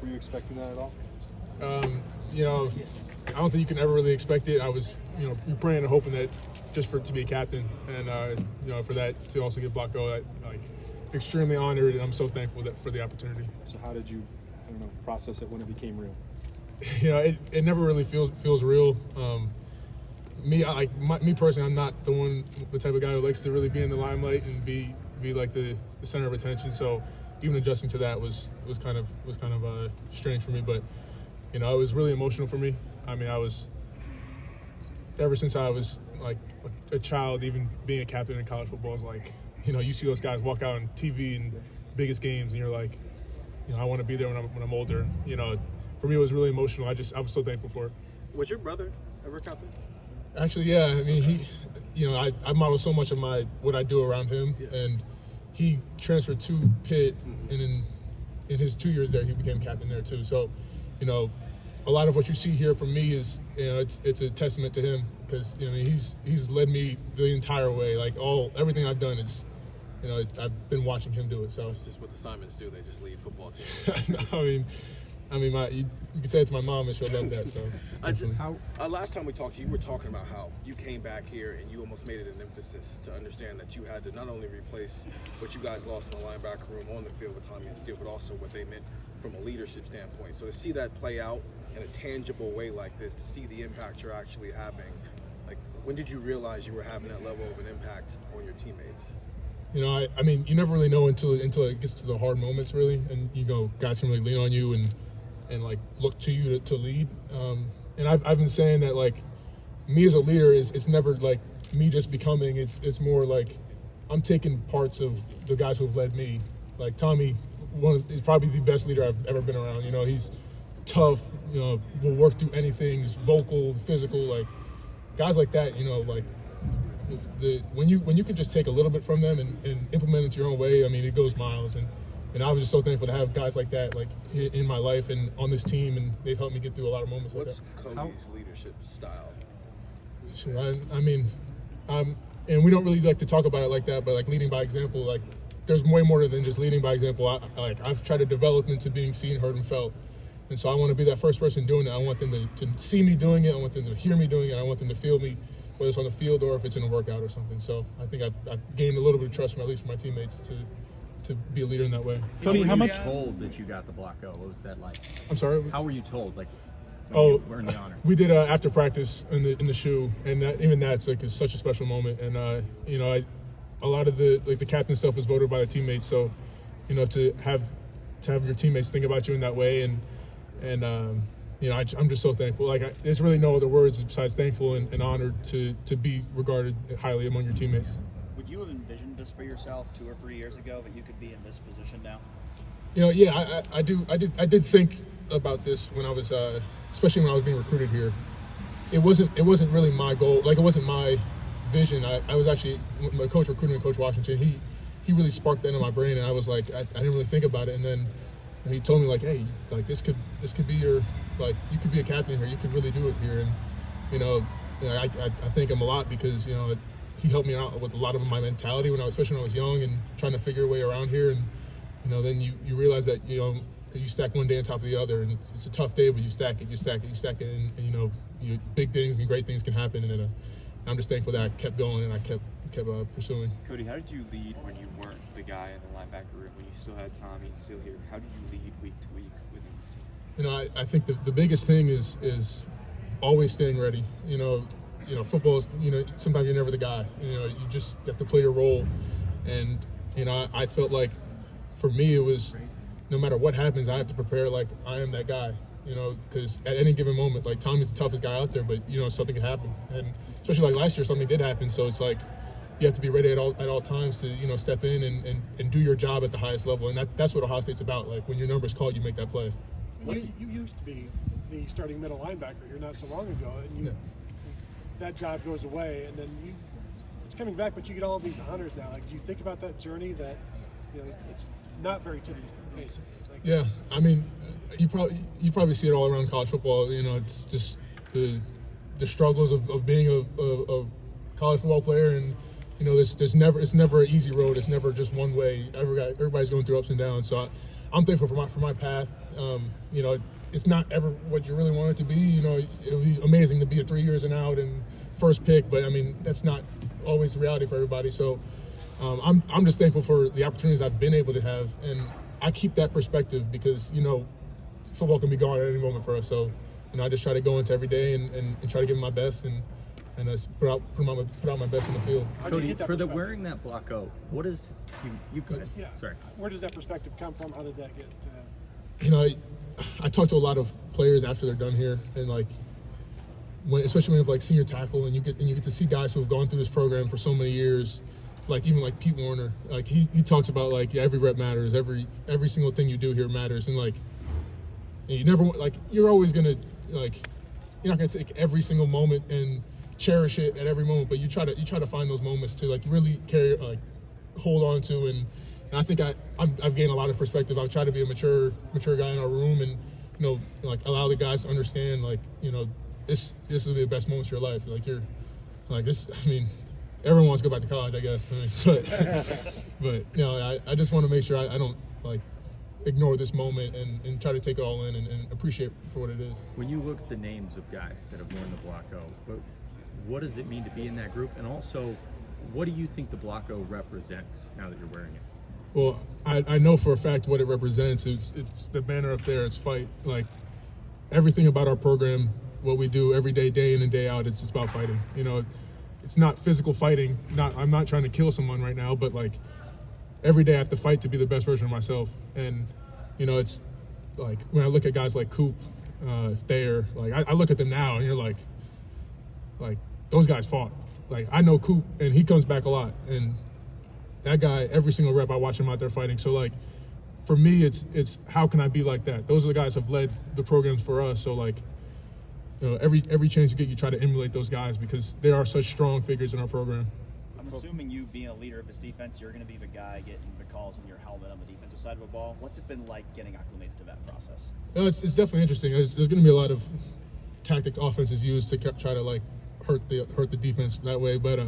Were you expecting that at all? You know, I don't think you can ever really expect it. I was, praying and hoping that just to be a captain and, for that to also get Block O, extremely honored, and I'm so thankful for the opportunity. So how did you, process it when it became real? It never really feels real. Me personally, I'm not the type of guy who likes to really be in the limelight and be like the center of attention. So even adjusting to that was kind of strange for me. But it was really emotional for me. I mean, ever since I was like a child, even being a captain in college football is like, you see those guys walk out on TV in biggest games, and you're like, I want to be there when I'm older. For me, it was really emotional. I was so thankful for it. Was your brother ever a captain? Actually, yeah. I mean, I model so much of what I do around him, and he transferred to Pitt, and in his 2 years there, he became captain there too. So, a lot of what you see here from me is, it's a testament to him because he's led me the entire way. Like everything I've done is, I've been watching him do it. So it's just what the Simons do. They just lead football teams. you can say it to my mom and she'll love that. So last time we talked, you were talking about how you came back here and you almost made it an emphasis to understand that you had to not only replace what you guys lost in the linebacker room on the field with Tommy and Steele, but also what they meant from a leadership standpoint. So to see that play out in a tangible way like this, to see the impact you're actually having, like when did you realize you were having that level of an impact on your teammates? I mean, you never really know until it gets to the hard moments, really, and guys can really lean on you and like look to you to lead. And I've been saying that like me as a leader it's never like me just becoming. It's more like I'm taking parts of the guys who've led me. Like Tommy, is probably the best leader I've ever been around. He's tough. Will work through anything. He's vocal, physical. Like guys like that. Like when you can just take a little bit from them and implement it your own way. I mean, it goes miles. And I was just so thankful to have guys like that, like in my life and on this team, and they've helped me get through a lot of moments. What's like that. Cody's leadership style? And we don't really like to talk about it like that, but like leading by example, like there's way more than just leading by example. I've tried to develop into being seen, heard, and felt, and so I want to be that first person doing it. I want them to see me doing it. I want them to hear me doing it. I want them to feel me, whether it's on the field or if it's in a workout or something. So I think I've gained a little bit of trust from at least from my teammates to be a leader in that way. Cody, how much told that you got the Block O? What was that like? I'm sorry? How were you told? Like, you earned the honor? We did after practice in the shoe, and even that's like such a special moment. And a lot of the captain stuff was voted by the teammates. So, to have your teammates think about you in that way, and I'm just so thankful. Like there's really no other words besides thankful and honored to be regarded highly among your teammates. Would you have envisioned this for yourself 2 or 3 years ago that you could be in this position now? Yeah, I did think about this when I was, especially when I was being recruited here. It wasn't really my goal. Like it wasn't my vision. I was actually my coach recruiting Coach Washington. He really sparked that in my brain, and I was like, I didn't really think about it. And then he told me like, hey, like this could be your, like you could be a captain here. You could really do it here. And I thank him a lot because he helped me out with a lot of my mentality especially when I was young and trying to figure a way around here. And then you realize that you stack one day on top of the other, and it's a tough day, but you stack it, and big things and great things can happen. And I'm just thankful that I kept going and I kept pursuing. Cody, how did you lead when you weren't the guy in the linebacker room, when you still had Tommy and still here? How did you lead week to week within this team? I think the biggest thing is always staying ready. Football is, sometimes you're never the guy. You just have to play your role. And, I felt like for me it was no matter what happens, I have to prepare like I am that guy, because at any given moment, like Tommy's the toughest guy out there, but, something can happen. And especially like last year, something did happen. So it's like you have to be ready at all times to, step in and do your job at the highest level. And that's what Ohio State's about. Like when your number's called, you make that play. You used to be the starting middle linebacker here not so long ago, and that job goes away, and then it's coming back, but you get all these honors now. Like, do you think about that journey that it's not very typical, basically? Like, yeah, I mean, you probably see it all around college football. It's just the struggles of being a college football player, and it's never an easy road. It's never just one way. Everybody's going through ups and downs. So I'm thankful for my path. You know, it's not ever what you really want it to be. You know, it would be amazing to be a 3 years and out and first pick, but I mean, that's not always the reality for everybody. So I'm just thankful for the opportunities I've been able to have, and I keep that perspective because, you know, football can be gone at any moment for us. So, you know, I just try to go into every day and try to give it my best and put out my best in the field. How'd you Cody, get that for the perspective? wearing that Block O, what is you go ahead. Yeah. Sorry. Where does that perspective come from? How did that get? You know, I talk to a lot of players after they're done here, and like especially when you have like senior tackle, and you get to see guys who have gone through this program for so many years, like even like Pete Warner, like he talks about like every rep matters, every single thing you do here matters, and like you never like you're always gonna like you're not gonna take every single moment and cherish it at every moment, but you try to find those moments to like really hold on to, and I think I've gained a lot of perspective. I try to be a mature guy in our room, and you know, like allow the guys to understand, like, you know, this is the best moments of your life. Like you're like this. I mean, everyone wants to go back to college, I guess. I mean, but you know, I just want to make sure I don't like ignore this moment and try to take it all in and appreciate it for what it is. When you look at the names of guys that have worn the Block O, what does it mean to be in that group? And also, what do you think the Block O represents now that you're wearing it? Well, I know for a fact what it represents. It's the banner up there. It's fight. Like everything about our program, what we do every day, day in and day out, it's just about fighting. You know, it's not physical fighting. I'm not trying to kill someone right now, but like every day I have to fight to be the best version of myself. And you know, it's like when I look at guys like Coop, Thayer, like I look at them now and you're like those guys fought. Like I know Coop and he comes back a lot, and that guy, every single rep I watch him out there fighting. So like for me, it's how can I be like that? Those are the guys who have led the programs for us. So like, you know, every chance you get, you try to emulate those guys because they are such strong figures in our program. I'm assuming you being a leader of this defense, you're going to be the guy getting the calls on your helmet on the defensive side of the ball. What's it been like getting acclimated to that process? You know, it's definitely interesting. There's going to be a lot of tactics offenses used to try to like hurt the defense that way. But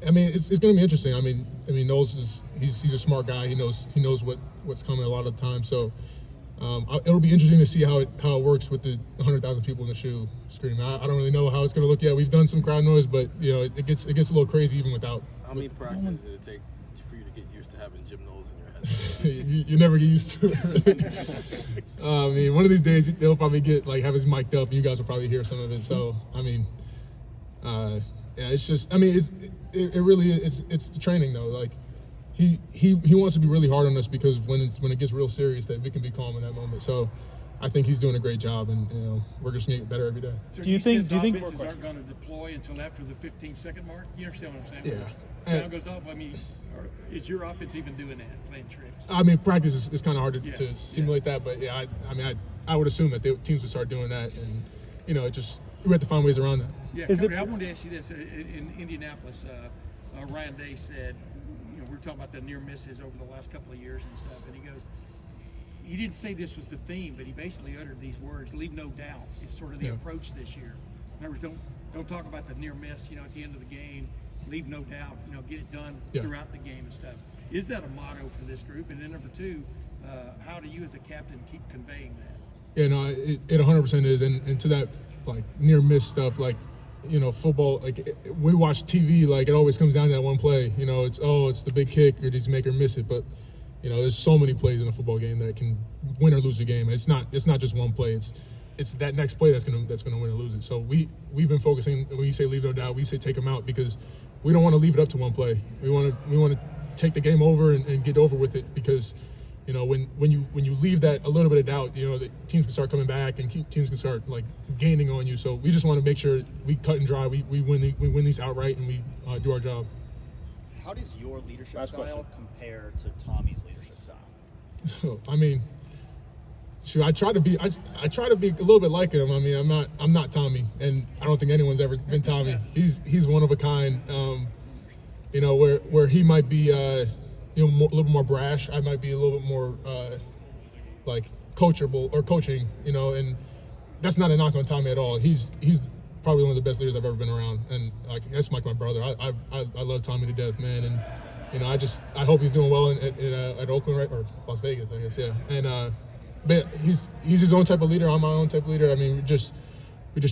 I mean, it's going to be interesting. I mean, Knowles he's a smart guy. He knows what's coming a lot of the time. So it'll be interesting to see how it works with the 100,000 people in the shoe screaming. I don't really know how it's going to look yet. We've done some crowd noise, but you know, it gets a little crazy even without. How many practices did it take for you to get used to having Jim Knowles in your head? you never get used to it. I mean, one of these days they'll probably have his mic'd up, and you guys will probably hear some of it. So I mean, yeah, it's just. I mean, it really it's the training though. Like he wants to be really hard on us because when it gets real serious, that we can be calm in that moment. So I think he's doing a great job, and you know, we're just getting better every day. So do you think offenses aren't going to deploy until after the 15-second mark? You understand what I'm saying? Yeah. Sound goes off. I mean, is your offense even doing that, playing tricks? I mean, practice is kind of hard to simulate that, but yeah, I would assume that the teams would start doing that, and you know, we have to find ways around that. Yeah, I wanted to ask you this. In Indianapolis, Ryan Day said, you know, we're talking about the near misses over the last couple of years and stuff, and he goes, he didn't say this was the theme, but he basically uttered these words: "Leave no doubt." Is sort of the approach this year. In other words, don't talk about the near miss, you know, at the end of the game. Leave no doubt, you know, get it done throughout the game and stuff. Is that a motto for this group? And then number two, how do you as a captain keep conveying that? Yeah, no, it 100% is, and to that like near miss stuff, like, you know, football, like we watch TV, like it always comes down to that one play. You know, it's the big kick or just make or miss it, but you know, there's so many plays in a football game that can win or lose a game. It's not just one play. It's that next play that's gonna win or lose it. So we've been focusing. When you say leave no doubt, we say take them out because we don't want to leave it up to one play. We want to take the game over and get over with it because, you know, when you leave that a little bit of doubt, you know, the teams can start coming back and teams can start like gaining on you. So we just want to make sure we cut and dry. We win these outright and we do our job. How does your leadership style compare to Tommy's leadership style? I mean, I try to be a little bit like him. I mean, I'm not Tommy, and I don't think anyone's ever been Tommy. He's one of a kind. You know, where he might be a little more brash. I might be a little bit more like coachable or coaching. You know, and that's not a knock on Tommy at all. He's probably one of the best leaders I've ever been around, and like that's like my brother. I love Tommy to death, man, and I hope he's doing well at Oakland, right, or Las Vegas, I guess, yeah. And but he's his own type of leader. I'm my own type of leader. I mean, we just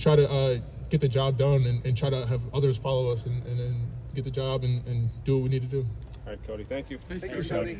try to get the job done and try to have others follow us and get the job and do what we need to do. All right, Cody. Thank you. Thank you, Cody.